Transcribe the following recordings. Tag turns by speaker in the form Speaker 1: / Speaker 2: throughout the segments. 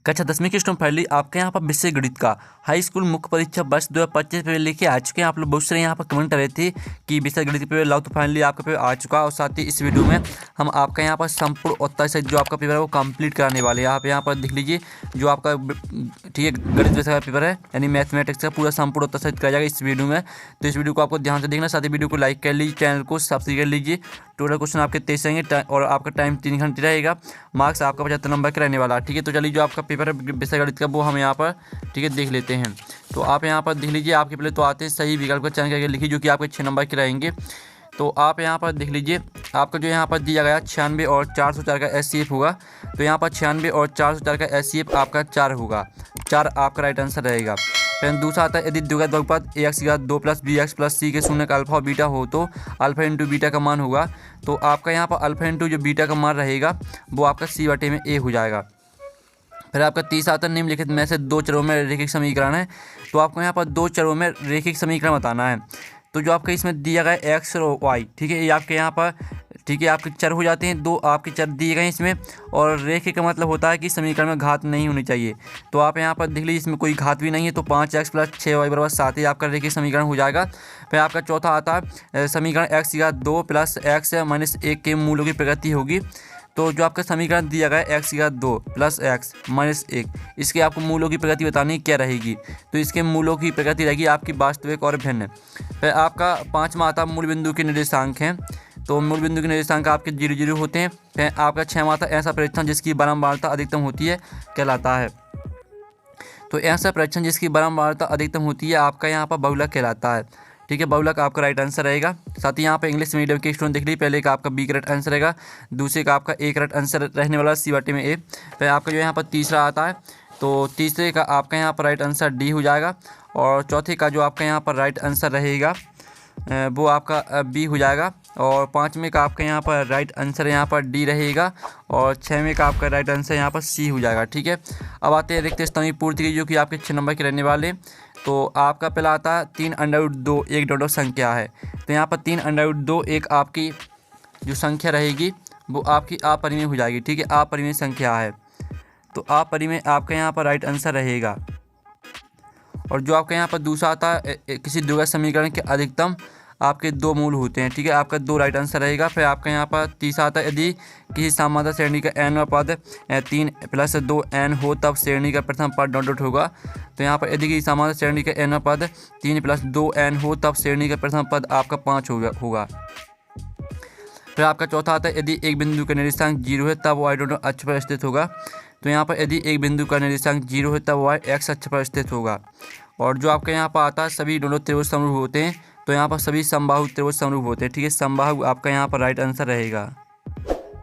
Speaker 1: कक्षा 10वीं की स्टूडेंट फाइनली आपके यहाँ पर विषय गणित का हाई स्कूल मुख्य परीक्षा वर्ष 2025 पेपर लेके आ चुके हैं। आप लोग बहुत सारे यहाँ पर कमेंट कर रहे थे कि विषय गणित पेपर लाओ, तो फाइनली आपका पेपर आ चुका है। और साथ ही इस वीडियो में हम आपका यहाँ पर संपूर्ण उत्तर सहित जो आपका पेपर है वो कंप्लीट कराने वाले हैं। आप यहाँ पर देख लीजिए जो आपका ठीक है गणित विषय का पेपर है यानी मैथमेटिक्स का पूरा संपूर्ण उत्तर सहित कराया जाएगा इस वीडियो में। तो इस वीडियो को आपको ध्यान से देखना, साथ ही वीडियो को लाइक कर लीजिए, चैनल को सब्सक्राइब कर लीजिए। टोटल क्वेश्चन आपके 23 रहेंगे और आपका टाइम 3 घंटे रहेगा। मार्क्स आपका 75 नंबर का रहने वाला है। ठीक है, तो चलिए जो आपका पेपर है विषय गणित का वो हम यहाँ पर ठीक है देख लेते हैं। तो आप यहाँ पर देख लीजिए, आपके पहले तो आते हैं सही विकल्प का चयन करके लिखिए जो कि आपके 6 नंबर के रहेंगे। तो आप यहाँ पर देख लीजिए आपका जो यहाँ पर दिया गया 96 और 404 का SCF होगा। तो यहाँ पर 96 और 404 का SCF आपका 4 होगा, 4 आपका राइट आंसर रहेगा। फिर दूसरा आता है यदि द्विघात बहुपद ax की घात 2 + bx + c के शून्य का अल्फा और बीटा हो तो अल्फा इंटू बीटा का मान होगा। तो आपका यहाँ पर अल्फा इंटू जो बीटा का मान रहेगा वो आपका c/a हो जाएगा। फिर आपका तीसरा आता है निम्नलिखित में से 2 चरों में रैखिक समीकरण है। तो आपको यहाँ पर 2 चरों में रैखिक समीकरण बताना है। तो जो आपका इसमें दिया गया है x और y, ठीक है, ये आपके यहाँ पर ठीक है आपके चर हो जाते हैं। 2 आपके चर दिए गए हैं इसमें, और रैखिक का मतलब होता है कि समीकरण में घात नहीं होनी चाहिए। तो आप यहाँ पर देख लीजिए इसमें कोई घात भी नहीं है, तो 5x + 6y = 7 ही आपका रैखिक समीकरण हो जाएगा। फिर आपका चौथा आता है समीकरण x की घात 2 + x - 1 के मूलों की प्रकृति होगी। तो जो आपका समीकरण दिया गया है x की घात 2 + x - 1, इसके आपको मूलों की प्रकृति बतानी क्या रहेगी। तो इसके मूलों की प्रकृति रहेगी आपकी वास्तविक और भिन्न। फिर आपका पाँचवा आता मूल बिंदु के निर्देशांक हैं। तो मूल बिंदु के निर्देशांक आपके 0, 0 होते हैं। फिर आपका 6वां आता ऐसा परीक्षण जिसकी बारंबारता अधिकतम होती है कहलाता है। तो ऐसा परीक्षण जिसकी बारंबारता अधिकतम होती है आपका यहाँ पर बहुलक कहलाता है। ठीक है, बहुलक आपका राइट आंसर रहेगा। साथ ही यहाँ पे इंग्लिश मीडियम के स्टूडेंट देख लीजिए, पहले का आपका B करेक्ट आंसर रहेगा, दूसरे का आपका A करेक्ट आंसर रहने वाला c/a। फिर आपका जो यहाँ पर तीसरा आता है तो तीसरे का आपका यहाँ पर राइट आंसर D हो जाएगा, और चौथे का जो आपका यहाँ पर राइट आंसर रहेगा वो आपका B हो जाएगा, और पाँचवें का आपका यहाँ पर राइट आंसर यहाँ पर D रहेगा, और 6वें का आपका राइट आंसर यहाँ पर C हो जाएगा। ठीक है, अब आते हैं रिक्त स्थान की पूर्ति की जो कि आपके 6 नंबर के रहने वाले। तो आपका पहला आता है 3√2 एक डॉट संख्या है। तो यहाँ पर 3√2 एक आपकी जो संख्या रहेगी वो आपकी अपरिमेय हो जाएगी। ठीक है, अपरिमेय संख्या है, तो अपरिमेय आपका यहाँ पर राइट आंसर रहेगा। और जो आपका यहाँ पर दूसरा आता है किसी द्विघात समीकरण के अधिकतम आपके 2 मूल होते हैं। ठीक है, आपका 2 राइट आंसर रहेगा। फिर आपका यहाँ पर तीसरा आता है यदि किसी समांतर श्रेणी का n पद 3 + 2n हो तब श्रेणी का प्रथम पद डॉट डॉट होगा। तो यहाँ पर यदि किसी समांतर श्रेणी का n पद 3 + 2n हो तब श्रेणी का प्रथम पद आपका 5 होगा। फिर आपका चौथा आता है यदि एक बिंदु का निर्देशांक 0 है तब y डॉट अक्ष पर स्थित होगा। तो यहाँ पर यदि एक बिंदु का निर्देशांक 0 है तब y x अक्ष पर स्थित होगा। और जो आपके यहाँ पर आता है सभी दोनों त्रिभुज समरूप होते हैं। तो यहाँ पर सभी समबाहु त्रिभुज समरूप होते हैं। ठीक है, समबाहु आपका यहाँ पर राइट आंसर रहेगा।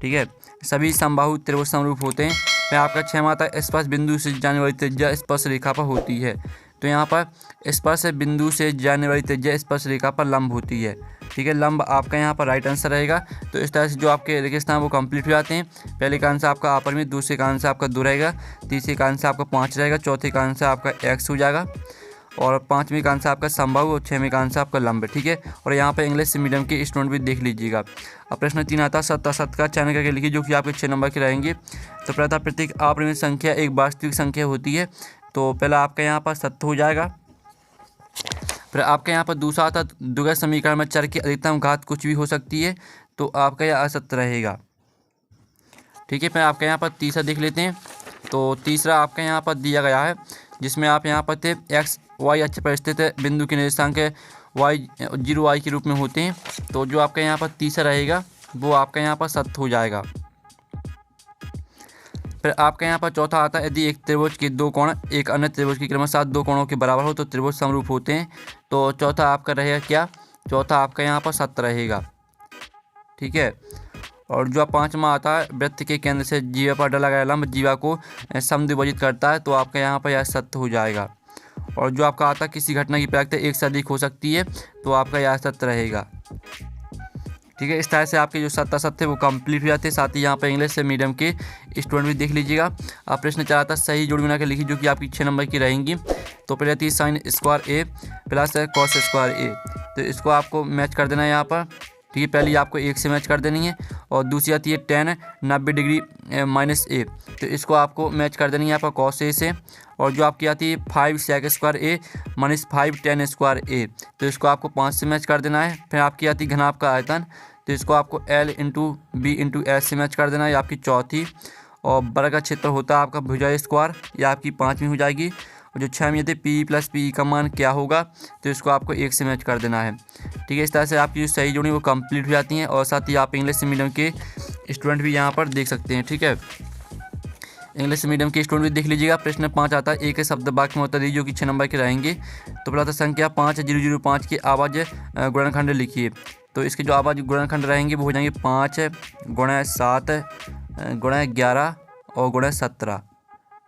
Speaker 1: ठीक है, सभी समबाहु त्रिभुज समरूप होते हैं। फिर आपका 6वां आता है स्पर्श बिंदु से जाने वाली त्रिज्या स्पर्श रेखा पर होती है। तो यहाँ पर स्पर्श बिंदु से जाने वाली त्रिज्या स्पर्श रेखा पर लंब होती है। ठीक है, लंब आपका यहाँ पर राइट आंसर रहेगा। तो इस तरह से जो आपके रेखिक स्थान वो कंप्लीट हो जाते हैं। पहले का आंसर आपका अपरिमेय, दूसरे का आंसर आपका 2 रहेगा, तीसरे का आंसर आपका 5 रहेगा, चौथे का आंसर आपका x हो जाएगा, और 5वें का आंसर आपका समबाहु, और 6वें का आंसर आपका लंब। ठीक है, और यहाँ पर इंग्लिश मीडियम के स्टूडेंट भी देख लीजिएगा। अब प्रश्न 3 आता है 7 का चयन करके लिखिए जो कि आपके 6 नंबर के रहेंगे। तो प्रथा प्रत्येक अपरिमेय संख्या एक वास्तविक संख्या होती है। तो पहला आपका यहाँ पर सत्य हो जाएगा। फिर आपके यहाँ पर दूसरा आता द्विघात समीकरण में चर की अधिकतम घात कुछ भी हो सकती है। तो आपका यह असत्य रहेगा। ठीक है, फिर आपके यहाँ पर तीसरा देख लेते हैं। तो तीसरा आपका यहाँ पर दिया गया है जिसमें आप यहाँ पर थे x y अक्ष पर स्थित बिंदु के निर्देशांक y 0 y के रूप में होते हैं। तो जो आपका यहाँ पर तीसरा रहेगा वो आपका यहाँ पर सत्य हो जाएगा। फिर आपका यहाँ पर चौथा आता है यदि एक त्रिभुज के 2 कोण एक अन्य त्रिभुज की क्रमशः 2 कोणों के बराबर हो तो त्रिभुज समरूप होते हैं। तो चौथा आपका रहेगा क्या, चौथा आपका यहाँ पर सत्य रहेगा। ठीक है, और जो 5वां आता है वृत्त के केंद्र से जीवा पर डाला गया लंब जीवा को समद्विभाजित करता है। तो आपका यहाँ पर यह सत्य हो जाएगा। और जो आपका आता है किसी घटना की प्रायिकता 1 से अधिक हो सकती है। तो आपका यह सत्य रहेगा। ठीक है, इस तरह से आपके जो 7 सत्य वो कंप्लीट हो जाते हैं। साथ ही यहाँ पर इंग्लिश से मीडियम के स्टूडेंट भी देख लीजिएगा। आप प्रश्न 4 आता सही जोड़ी बना के लिखिए जो कि आपकी 6 नंबर की रहेंगी। तो पहले आती है sin² a + cos² a। तो इसको आपको मैच कर देना है यहाँ पर। ठीक है, पहली आपको 1 से मैच कर देनी है। और दूसरी आती है tan 90 डिग्री -a, तो इसको आपको मैच कर देनी है आपका cos a से। और जो आपकी आती है 5 sec² a -5 tan² a, तो इसको आपको 5 से मैच कर देना है। फिर आपकी आती है घनाभ का आयतन, तो इसको आपको l × b × s से मैच कर देना है, ये आपकी चौथी। और वर्ग का क्षेत्र होता है आपका भुजा स्क्वायर, ये आपकी 5वीं हो जाएगी। और जो 6 में थे पी + पी का मान क्या होगा, तो इसको आपको 1 से मैच कर देना है। ठीक है, इस तरह से आपकी जो सही जोड़ी वो कंप्लीट हो जाती हैं। और साथ ही आप इंग्लिश मीडियम के स्टूडेंट भी यहाँ पर देख सकते हैं। ठीक है, इंग्लिश मीडियम के स्टूडेंट भी देख लीजिएगा। प्रश्न 5 आता है, एक शब्द वाक्य में उत्तर दीजिए जो कि 6 नंबर के रहेंगे। तो पहला था संख्या 5005 की आवाज़ गुणनखंड लिखिए। तो इसके जो आवाज़ गुणनखंड रहेंगे वो हो जाएंगे 5 × 7 × 11 और × 17।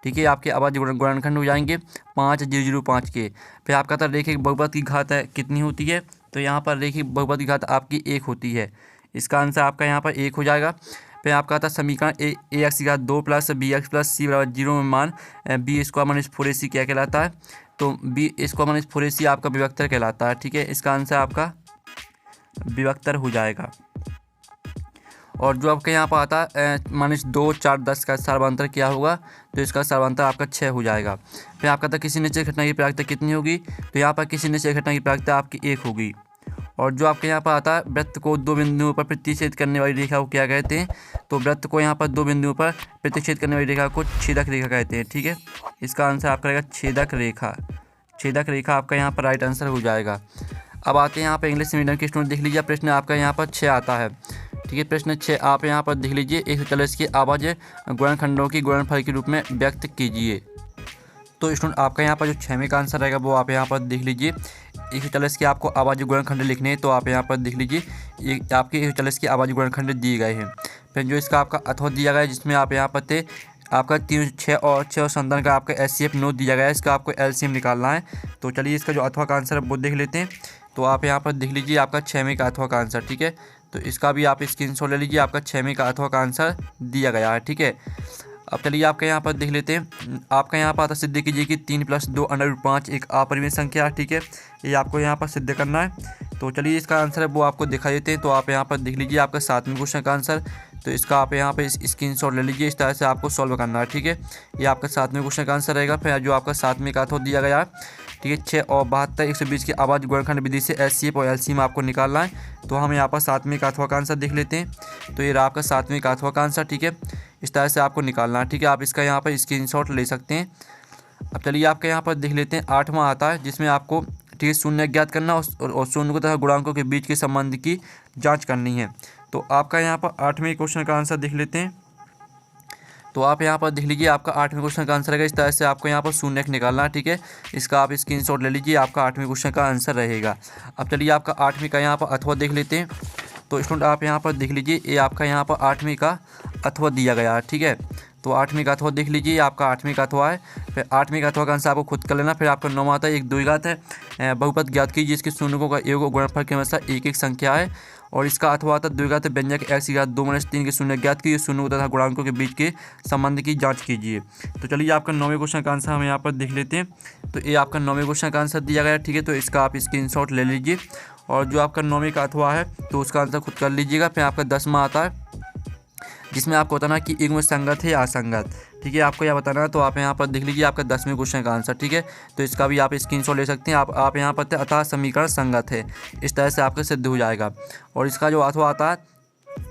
Speaker 1: ठीक है, आपके आवाज़ गुणनखंड हो जाएंगे 5005 के। फिर आपका था रेखिक बहुपद की घात कितनी होती है, तो यहाँ पर रेखिक बहुपद की घात आपकी 1 होती है। इसका आंसर आपका यहाँ पर 1 हो जाएगा। फिर आपका था समीकरण ax की घात 2 + bx + c = 0 में मान b² - 4ac क्या कहलाता है, तो b² - 4ac आपका विभक्तर कहलाता है। ठीक है, इसका आंसर आपका विभक्तर हो जाएगा। और जो आपके यहाँ पर आता है -2, 4, 10 का सर्वांतर क्या होगा, तो इसका सर्वांतर आपका 6 हो जाएगा। फिर आपका था किसी निश्चित घटना की प्रायिकता कितनी होगी, तो यहाँ पर किसी निश्चित घटना की प्रायिकता आपकी 1 होगी। और जो आपके यहाँ पर आता है वृत्त को 2 बिंदुओं पर प्रतिच्छेद करने वाली रेखा को क्या कहते हैं, तो वृत्त को यहाँ पर 2 बिंदुओं पर प्रतिच्छेद करने वाली रेखा को छेदक रेखा कहते हैं। ठीक है, इसका आंसर आपका रहेगा छेदक रेखा। छेदक रेखा आपका यहाँ पर राइट आंसर हो जाएगा। अब आते हैं यहाँ पर इंग्लिश मीडियम के स्टूडेंट, देख लीजिए प्रश्न आपका यहाँ पर 6 आता है। ठीक है, प्रश्न 6 आप यहाँ पर देख लीजिए, 140 की आवाज़ गुणनखंडों की गुणनफल के रूप में व्यक्त कीजिए। तो स्टूडेंट आपका यहाँ पर जो 6वें का आंसर रहेगा वो आप यहाँ पर देख लीजिए। 140 की आपको आवाज़ गुणनखंड लिखने हैं, तो आप यहाँ पर देख लीजिए ये आपके 140 की आवाज़ गुणनखंड दिए गए हैं। फिर जो इसका आपका अथवा दिया गया है, जिसमें आप यहाँ पर थे आपका 3, 6 और 7 का आपका SCF नोट दिया गया है, इसका आपको LCM निकालना है। तो चलिए इसका जो अथवा का आंसर है वो देख लेते हैं। तो आप यहाँ पर देख लीजिए आपका 6वें का अथवा का आंसर। ठीक है, तो इसका भी आप स्क्रीनशॉट ले लीजिए, आपका 6वें का अथवा का आंसर दिया गया है। ठीक है, अब चलिए आपके यहाँ पर देख लेते हैं। आपका यहाँ पर आता सिद्ध कीजिए कि 3 + 2 √ 5 एक अपरिमेय संख्या है। ठीक है, ये आपको यहाँ पर सिद्ध करना है। तो चलिए इसका आंसर है वो आपको दिखा देते हैं। तो आप यहाँ पर देख लीजिए आपका 7वें क्वेश्चन का आंसर, तो इसका आप यहाँ पे स्क्रीनशॉट ले लीजिए। इस तरह से आपको सॉल्व करना है। ठीक है, ये आपका 7वें क्वेश्चन का आंसर रहेगा। फिर जो आपका 7वें का अथवा दिया गया है, ठीक है, 6 और 72 120 की आवाज़ गुणनखंड विधि से SCF और LCM आपको निकालना है। तो हम यहाँ पर 7वें का अथवा का आंसर देख लेते हैं। तो ये रहा आपका 7वें का अथवा का आंसर। ठीक है, इस तरह से आपको निकालना है। ठीक है, आप इसका यहाँ पर स्क्रीनशॉट ले सकते हैं। अब चलिए आपके यहाँ पर देख लेते हैं 8वां आता है, जिसमें आपको ठीक है शून्य ज्ञात करना और शून्य तथा गुणांकों के बीच के संबंध की जाँच करनी है। तो आपका यहाँ पर 8वें क्वेश्चन का आंसर देख लेते हैं। तो आप यहाँ पर देख लीजिए आपका 8वें क्वेश्चन का आंसर रहेगा। इस तरह से आपको यहाँ पर शून्य निकालना है। ठीक है, इसका आप स्क्रीनशॉट ले लीजिए, आपका 8वें क्वेश्चन का आंसर रहेगा। अब चलिए आपका 8वें का यहाँ पर अथवा देख लेते हैं। तो स्टूडेंट आप यहाँ पर देख लीजिए, ये आपका यहाँ पर 8वें का अथवा दिया गया है। ठीक है, तो 8वें का अथवा देख लीजिए, आपका 8वें का अथवा है। फिर 8वें का अथवा का आंसर आपको खुद कर लेना। फिर आपका 9वां आता है, एक द्विघात है बहुपद ज्ञात कीजिए जिसके शून्यों का योग गुणनफल के अनुसार एक संख्या है। और इसका अथवा आता है द्विघात व्यंजक x की घात 2 - 3 के शून्य ज्ञात कीजिए, शून्य तथा गुणांकों के बीच के संबंध की जांच कीजिए। तो चलिए आपका 9वें क्वेश्चन का आंसर हम यहाँ पर देख लेते हैं। तो ये आपका 9वें क्वेश्चन का आंसर दिया गया है। ठीक है, तो इसका आप स्क्रीनशॉट ले लीजिए। और जो आपका 9वें का अथवा है तो उसका आंसर खुद कर लीजिएगा। फिर आपका 10वां आता है, जिसमें आपको बताना कि युग्म संगत है या असंगत। ठीक है, आपको यह बताना है। तो आप यहाँ पर देख लीजिए आपका 10वें क्वेश्चन का आंसर। ठीक है, तो इसका भी आप स्क्रीनशॉट ले सकते हैं। आप यहाँ पर अतः समीकरण संगत है, इस तरह से आपका सिद्ध हो जाएगा। और इसका जो अथवा आता है,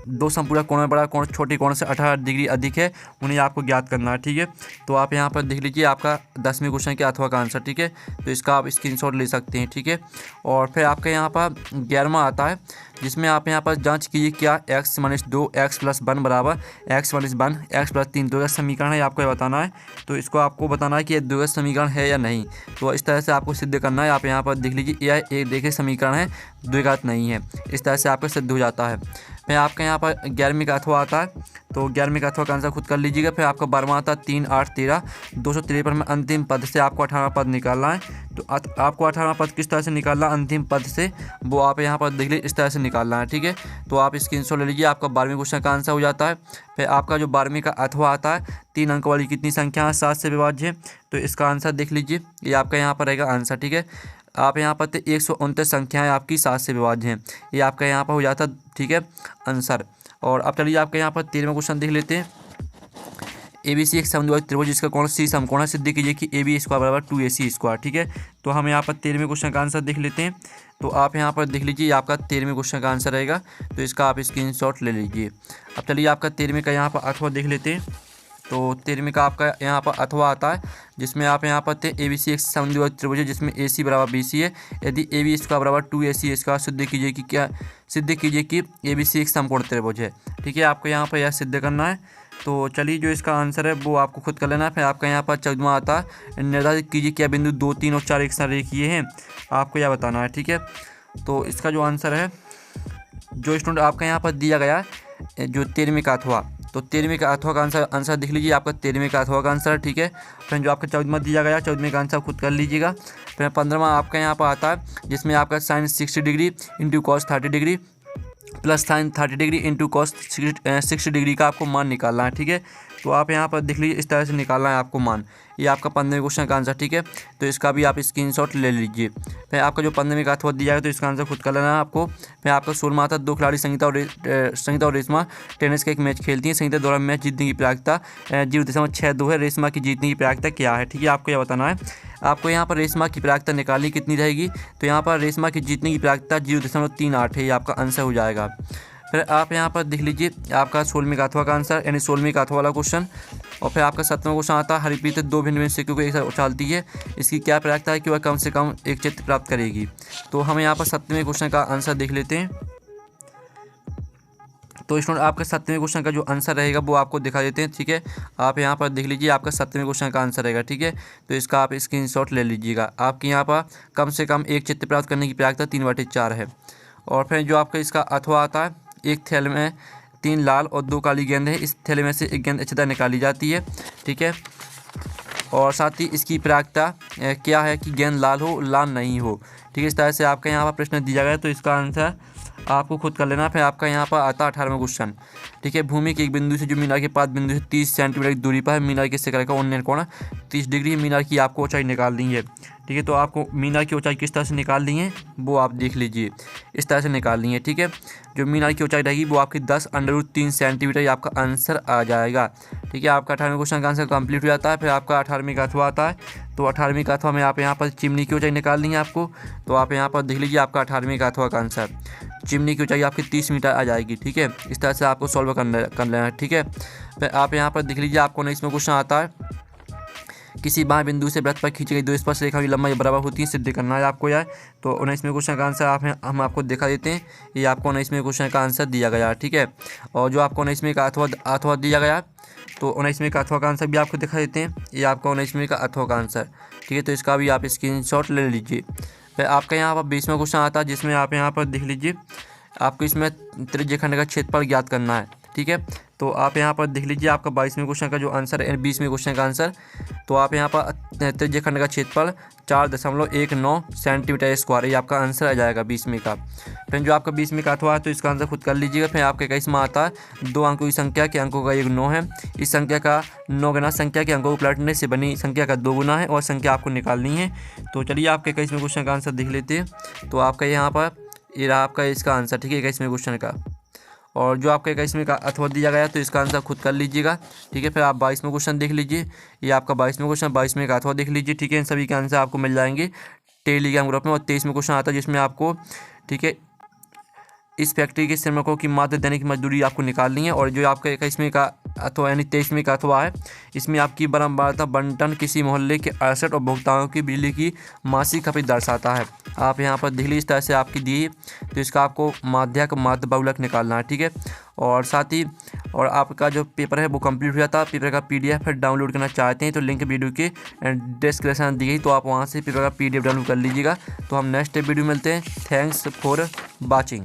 Speaker 1: 2 संपूरक कोण में बड़ा कोण छोटे कोण से 18 डिग्री अधिक है, उन्हें आपको ज्ञात करना है। ठीक है, तो आप यहाँ पर देख लीजिए आपका 10वें क्वेश्चन के अथवा का आंसर। ठीक है, तो इसका आप स्क्रीनशॉट ले सकते हैं। ठीक है, और फिर आपके यहाँ पर 11वां आता है, जिसमें आप यहाँ पर जांच कीजिए क्या x - 2 x + 1 बराबर x - 1 x + 3 द्विघात समीकरण है, आपको ये बताना है। तो इसको आपको बताना है कि ये द्विघात समीकरण है या नहीं। तो इस तरह से आपको सिद्ध करना है। आप यहाँ पर देख लीजिए यह एक देखिए समीकरण है, द्विघात नहीं है। इस तरह से आपका सिद्ध हो जाता है। फिर आपका यहाँ पर 11वें का अथवा आता है। तो 11वें का अथवा का आंसर खुद कर लीजिएगा। फिर आपका 12वां आता है 3, 8, 13 253 में अंतिम पद से आपको 18 पद निकालना है। तो आपको 18 पद किस तरह से निकालना है अंतिम पद से, वो आप यहाँ पर देख लीजिए इस तरह से निकालना है। ठीक है, तो आप स्क्रीनशॉट ले लीजिए, आपका 12वें क्वेश्चन का आंसर हो जाता है। फिर आपका जो 12वें का अथवा आता है, 3 अंक वाली कितनी संख्या है 7 से विभाज्य है। तो इसका आंसर देख लीजिए, ये आपका यहाँ पर रहेगा आंसर। ठीक है, आप यहाँ पर 129 संख्याएँ आपकी 7 से विभाज्य हैं। ये आपका यहाँ पर हो जाता, ठीक है, आंसर। और अब चलिए आपके यहाँ पर 13वां क्वेश्चन देख लेते हैं। ABC एक समद्विबाहु त्रिभुज जिसका कोण C समकोण है, सिद्ध कीजिए कि AB स्क्वायर बराबर 2AC स्क्वायर। ठीक है, तो हम यहाँ पर 13वें क्वेश्चन का आंसर देख लेते हैं। तो आप यहाँ पर देख लीजिए, आपका 13वें क्वेश्चन का आंसर रहेगा, तो इसका आप स्क्रीनशॉट ले लीजिए। अब चलिए आपका 13वें का यहाँ पर अथवा देख लेते हैं। तो 13वें का आपका यहाँ पर अथवा आता है, जिसमें आप यहाँ पर ABC एक समद्विबाहु त्रिभुज है जिसमें AC बराबर BC है। यदि AB स्क्वायर बराबर 2AC स्क्वायर सिद्ध कीजिए कि क्या, सिद्ध कीजिए कि ABC एक समकोण त्रिभुज है। ठीक है, आपको यहाँ पर यह सिद्ध करना है। तो चलिए जो इसका आंसर है वो आपको खुद कर लेना है। फिर आपका यहाँ पर 14वां आता है, निर्धारित कीजिए क्या बिंदु 2, 3 और 4 एक साथ रेखीय हैं, आपको यह बताना है। ठीक है, तो इसका जो आंसर है, जो स्टूडेंट आपका यहाँ पर दिया गया है जो 13वें का अथवा, तो 13वें का अथवा का आंसर देख लीजिए, आपका 13वें का अथवा का आंसर। ठीक है, फिर जो आपका 14वां दिया गया, 14वें का आंसर खुद कर लीजिएगा। फिर 15वां आपका यहाँ पर आता है, जिसमें आपका sine 60 degree into cos 30 degree plus sine 30 degree into cos 60 degree का आपको मान निकालना है। ठीक है, तो आप यहाँ पर देख लीजिए, इस तरह से निकालना है आपको मान। ये आपका 15वें क्वेश्चन का आंसर। ठीक है, तो इसका भी आप स्क्रीनशॉट ले लीजिए। फिर आपका जो 15वें का अथवा दिया है, तो इसका आंसर खुद कर लेना है आपको। फिर आपका 16वां आता है, 2 खिलाड़ी संगीता और रेशमा टेनिस का एक मैच खेलती हैं। संगीता द्वारा मैच जीतने की प्रायिकता 0.62 है। रेशमा की जीतने की प्रायिकता क्या है? ठीक है, आपको यह बताना है। आपको यहाँ पर रेशमा की प्रायिकता निकालनी कितनी रहेगी, तो यहाँ पर रेशमा की जीतने की प्रायिकता 0.38 है। ये आपका आंसर हो जाएगा। फिर आप यहाँ पर देख लीजिए, आपका 16वें का अथवा का आंसर, यानी 16वें का अथवा वाला क्वेश्चन। और फिर आपका 17वां क्वेश्चन आता है, हरिप्रीत 2 भिन्न भिन्न सिक्कों को एक साथ उछालती है, इसकी क्या प्रायिकता है कि वह कम से कम एक चित्र प्राप्त करेगी। तो हम यहाँ पर 17वें क्वेश्चन का आंसर देख लेते हैं। तो स्टूडेंट आपका 17वें क्वेश्चन का जो आंसर रहेगा वो आपको दिखा देते हैं। ठीक है, आप यहाँ पर देख लीजिए, आपका 17वें क्वेश्चन का आंसर रहेगा। ठीक है, तो इसका आप स्क्रीनशॉट ले लीजिएगा। आपके यहाँ पर कम से कम एक चित्र प्राप्त करने की प्रायिकता 3/4 है। और फिर जो आपका इसका अथवा आता है, एक थैले में 3 लाल और 2 काली गेंद है, इस थैले में से एक गेंद अच्छी तरह निकाली जाती है। ठीक है, और साथ ही इसकी प्रायिकता क्या है कि गेंद लाल हो, लाल नहीं हो। ठीक है, इस तरह से आपका यहाँ पर प्रश्न दिया गया है, तो इसका आंसर आपको खुद कर लेना। फिर आपका यहाँ पर आता है 18वां क्वेश्चन। ठीक है, भूमि के एक बिंदु से जो मीनार के 5 बिंदु से 30 सेंटीमीटर की दूरी पर है, मीनार के शिखर का उन्नयन कोण 30 डिग्री, मीनार की आपको ऊंचाई निकालनी है। ठीक है, तो आपको मीनार की ऊंचाई किस तरह से निकालनी है वो आप देख लीजिए, इस तरह से निकालनी है। ठीक है, जो मीनार की ऊंचाई रहेगी वो आपकी 10√3 सेंटीमीटर, ये आपका आंसर आ जाएगा। ठीक है, आपका 18वें क्वेश्चन का आंसर कंप्लीट हो जाता है। फिर आपका 18वें का अथवा आता है, तो 18वें का अथवा में आप यहाँ पर चिमनी की ऊंचाई निकालनी है आपको। तो आप यहाँ पर देख लीजिए, आपका 18वें का अथवा का आंसर, चिमनी की ऊंचाई आपकी 30 मीटर आ जाएगी। ठीक है, इस तरह से आपको सॉल्व कर लेना है। ठीक है, फिर आप यहाँ पर देख लीजिए, आपको 19वां क्वेश्चन आता है, किसी बाएं बिंदु से वृत्त पर खींची गई 2 स्पर्श रेखा की लंबाई बराबर होती है, सिद्ध करना है आपको यार। तो 19वें क्वेश्चन का आंसर हम आपको दिखा देते हैं। ये आपको 19वें क्वेश्चन का आंसर दिया गया है। ठीक है, और जो आपको 19वें का अथवा दिया गया, तो 19वें का अथवा का आंसर भी आपको दिखा देते हैं। ये आपका 19वें का अथवा का आंसर। ठीक है, तो इसका भी आप स्क्रीनशॉट ले लीजिए। फिर आपका यहाँ पर 20वां क्वेश्चन आता है, जिसमें आप यहाँ पर देख लीजिए, आपको इसमें त्रिज्य खंड का क्षेत्रफल ज्ञात करना है। ठीक है, तो आप यहाँ पर देख लीजिए, आपका 22वें क्वेश्चन का जो आंसर है, 20वें क्वेश्चन का आंसर, तो आप यहाँ पर त्रिज्य खंड का क्षेत्रफल 4.19 सेंटीमीटर स्क्वायर, ये आपका आंसर आ जाएगा 20वें का। फिर जो आपका 20वें का अथवा है, तो इसका आंसर खुद कर लीजिएगा। फिर आपके 21वां आता है, 2 अंकों की संख्या के अंकों का 1 9 है, इस संख्या का 9 गुना संख्या के अंकों को पलटने से बनी संख्या का 2 गुना है, और संख्या आपको निकालनी है। तो चलिए आपके 21वें क्वेश्चन का आंसर देख लेते हैं। तो आपका यहाँ पर ये रहा आपका इसका आंसर। ठीक है, 21वें क्वेश्चन का। और जो आपका 21वें का अथवा दिया गया, तो इसका आंसर खुद कर लीजिएगा। ठीक है, फिर आप 22वें क्वेश्चन देख लीजिए। ये आपका 22वें क्वेश्चन, 22वें का अथवा देख लीजिए। ठीक है, इन सभी के आंसर आपको मिल जाएंगे टेलीग्राम ग्रुप में। और 23वें क्वेश्चन आता है, जिसमें आपको, ठीक है, इस फैक्ट्री के श्रमिकों की मात्र दैनिक मजदूरी आपको निकालनी है। और जो आपका 21वें का अथवा यानी 23वें का अथवा है, इसमें आपकी बारंबारता बंटन किसी मोहल्ले के 68 उपभोक्ताओं की बिजली की मासिक खपत दर्शाता है। आप यहाँ पर देख लीजिए, इस तरह से आपकी दी, तो इसका आपको माध्यक माध्य बहुलक निकालना है। ठीक है, और साथ ही और आपका जो पेपर है वो कंप्लीट हो जाता है। पेपर का PDF फिर डाउनलोड करना चाहते हैं, तो लिंक वीडियो के डिस्क्रिप्शन दी गई, तो आप वहाँ से पेपर का PDF डाउनलोड कर लीजिएगा। तो हम नेक्स्ट वीडियो मिलते हैं। Thanks for watching.